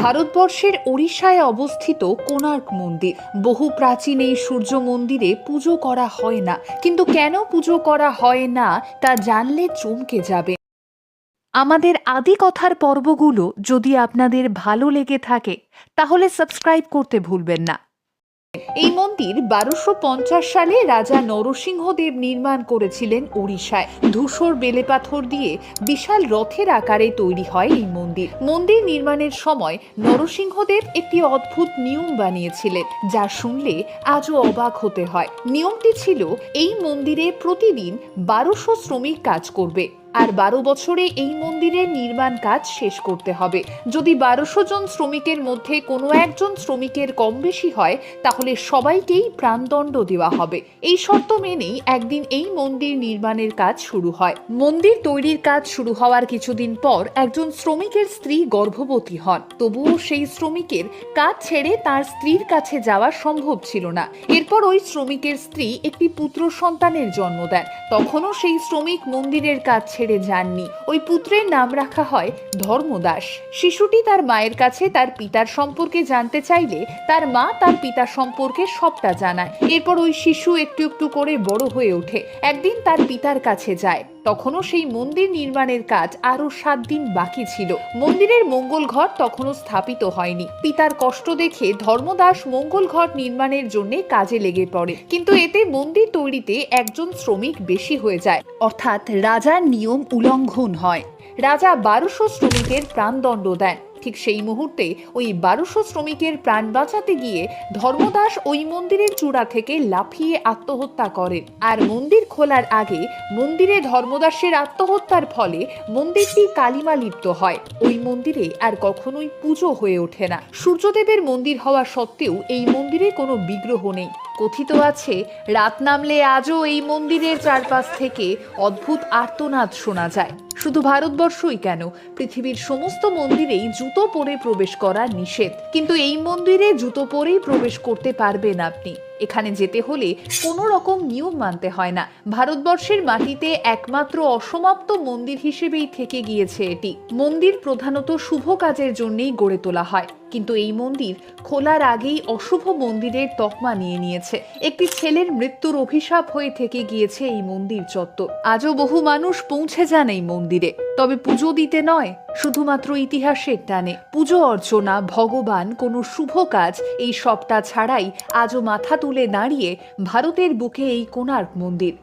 ভারতবর্ষের ওড়িশায় অবস্থিত কোণার্ক মন্দির। বহু প্রাচীন এই সূর্য মন্দিরে পুজো করা হয় না, কিন্তু কেন পুজো করা হয় না তা জানলে চমকে যাবে। আমাদের আদি কথার পর্বগুলো যদি আপনাদের ভালো লেগে থাকে তাহলে সাবস্ক্রাইব করতে ভুলবেন না। এই মন্দির 1250 সালে রাজা নরসিংহদেব নির্মাণ করেছিলেন ওড়িশায়। ধূসর বেলেপাথর দিয়ে বিশাল রথের আকারে তৈরি হয় এই মন্দির। মন্দির নির্মাণের সময় নরসিংহদেব একটি অদ্ভুত নিয়ম বানিয়েছিলেন, যা শুনলে আজও অবাক হতে হয়। নিয়মটি ছিল, এই মন্দিরে প্রতিদিন 1200 শ্রমিক কাজ করবে, আর 12 বছরে এই মন্দিরের নির্মাণ কাজ শেষ করতে হবে। যদি 1200 জন শ্রমিকের মধ্যে কোনো একজন শ্রমিকের কম বেশি হয় তাহলে সবাইকেই প্রাণদণ্ড দেওয়া হবে। এই শর্ত মেনেই একদিন এই মন্দির নির্মাণের কাজ শুরু হয়। মন্দির তৈরির কাজ শুরু হওয়ার কিছুদিন পর একজন শ্রমিকের স্ত্রী গর্ভবতী হন। তবুও সেই শ্রমিকের কাজ ছেড়ে তার স্ত্রীর কাছে যাওয়া সম্ভব ছিল না। এরপর ওই শ্রমিকের স্ত্রী একটি পুত্র সন্তানের জন্ম দেন। তখনও সেই শ্রমিক মন্দিরের কাজ ছেড়ে যাননি। ওই পুত্রের নাম রাখা হয় ধর্মদাস। শিশুটি তার মায়ের কাছে তার পিতার সম্পর্কে জানতে চাইলে তার মা তার পিতা সম্পর্কে সবটা জানায়। এরপর ওই শিশু একটু একটু করে বড় হয়ে ওঠে। একদিন তার পিতার কাছে যায়। তখনও সেই মন্দির নির্মাণের কাজ আরো 7 দিন বাকি ছিল। মন্দিরের মঙ্গল ঘর তখনও স্থাপিত হয়নি। পিতার কষ্ট দেখে ধর্মদাস মঙ্গল ঘর নির্মাণের জন্য কাজে লেগে পড়ে, কিন্তু এতে মন্দির তৈরিতে একজন শ্রমিক বেশি হয়ে যায়, অর্থাৎ রাজার নিয়ম উল্লঙ্ঘন হয়। রাজা 1200 শ্রমিকের প্রাণদণ্ড দেন। ঠিক সেই মুহূর্তে ওই 1200 শ্রমিকের প্রাণ বাঁচাতে গিয়ে ধর্মদাস ওই মন্দিরের চূড়া থেকে লাফিয়ে আত্মহত্যা করেন। আর মন্দির খোলার আগে মন্দিরে ধর্মদাসের আত্মহত্যার ফলে মন্দিরটি কালিমা লিপ্ত হয়। ওই মন্দিরে আর কখনোই পুজো হয়ে ওঠে না। সূর্যদেবের মন্দির হওয়া সত্ত্বেও এই মন্দিরে কোনো বিগ্রহ নেই। কথিত আছে, রাত নামলে আজও এই মন্দিরের চারপাশ থেকে অদ্ভুত আর্তনাদ শোনা যায়। শুধু ভারতবর্ষই কেন, পৃথিবীর সমস্ত মন্দিরেই জুতো পরে প্রবেশ করা নিষেধ, কিন্তু এই মন্দিরে জুতো পরেই প্রবেশ করতে পারবেন আপনি। এখানে যেতে হলে কোনো রকম নিয়ম মানতে হয় না। ভারতবর্ষের মাটিতে একমাত্র অসমাপ্ত মন্দির হিসেবেই থেকে গিয়েছে এটি। মন্দির প্রধানত শুভ কাজের জন্যই গড়ে তোলা হয়, কিন্তু এই মন্দির খোলার আগেই অশুভ মন্দিরের তকমা নিয়ে নিয়েছে। একটি ছেলের মৃত্যুর অভিশাপ হয়ে থেকে গিয়েছে এই মন্দির চত্বর। আজও বহু মানুষ পৌঁছে যান এই মন্দিরে, তবে পুজো দিতে নয়, শুধুমাত্র ইতিহাসের টানে। পুজো অর্চনা, ভগবান, কোনো শুভ কাজ, এই সবটা ছাড়াই আজও মাথা তুলে দাঁড়িয়ে ভারতের বুকে এই কোণার্ক মন্দির।